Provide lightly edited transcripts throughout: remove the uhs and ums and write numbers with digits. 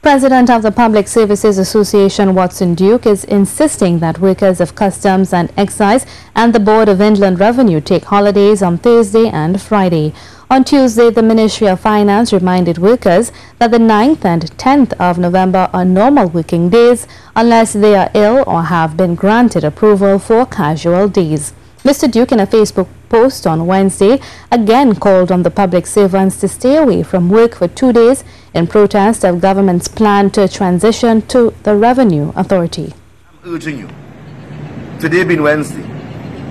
President of the Public Services Association, Watson Duke, is insisting that workers of Customs and Excise and the Board of Inland Revenue take holidays on Thursday and Friday. On Tuesday, the Ministry of Finance reminded workers that the 9th and 10th of November are normal working days unless they are ill or have been granted approval for casual days. Mr. Duke, in a Facebook post on Wednesday, again called on the public servants to stay away from work for 2 days in protest of government's plan to transition to the Revenue Authority. I'm urging you, today being Wednesday,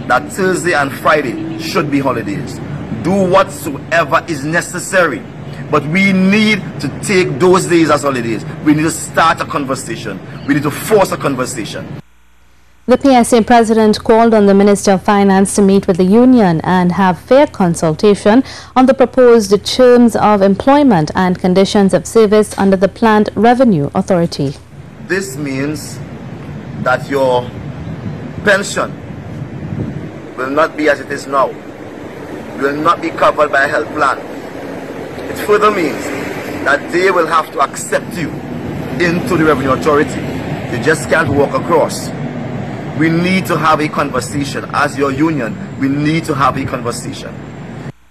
that Thursday and Friday should be holidays. Do whatsoever is necessary, but we need to take those days as holidays. We need to start a conversation. We need to force a conversation. The PSA President called on the Minister of Finance to meet with the union and have fair consultation on the proposed terms of employment and conditions of service under the planned Revenue Authority. This means that your pension will not be as it is now. You will not be covered by a health plan. It further means that they will have to accept you into the Revenue Authority. You just can't walk across. We need to have a conversation. As your union, we need to have a conversation.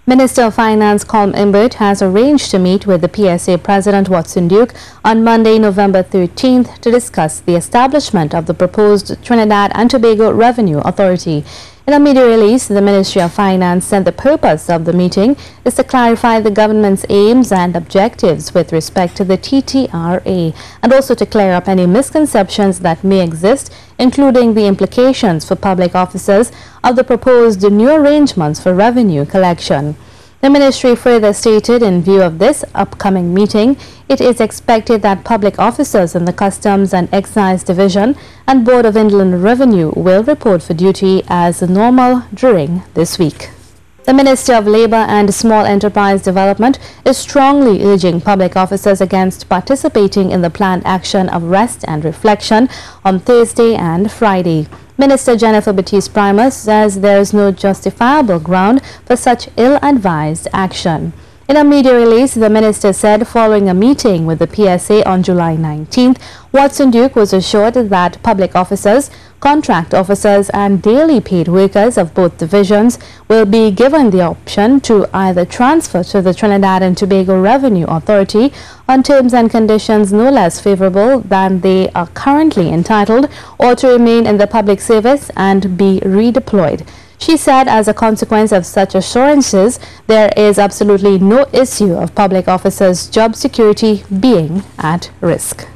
Minister of Finance Colm Imbert has arranged to meet with the PSA President Watson Duke on Monday, November 13th to discuss the establishment of the proposed Trinidad and Tobago Revenue Authority. In a media release, the Ministry of Finance said the purpose of the meeting is to clarify the government's aims and objectives with respect to the TTRA and also to clear up any misconceptions that may exist, including the implications for public officers of the proposed new arrangements for revenue collection. The ministry further stated, in view of this upcoming meeting, it is expected that public officers in the Customs and Excise Division and Board of Inland Revenue will report for duty as normal during this week. The Minister of Labour and Small Enterprise Development is strongly urging public officers against participating in the planned action of rest and reflection on Thursday and Friday. Minister Jennifer Baptiste-Primus says there is no justifiable ground for such ill-advised action. In a media release, the minister said following a meeting with the PSA on July 19th, Watson Duke was assured that public officers, contract officers and daily paid workers of both divisions will be given the option to either transfer to the Trinidad and Tobago Revenue Authority on terms and conditions no less favorable than they are currently entitled, or to remain in the public service and be redeployed. She said as a consequence of such assurances, there is absolutely no issue of public officers' job security being at risk.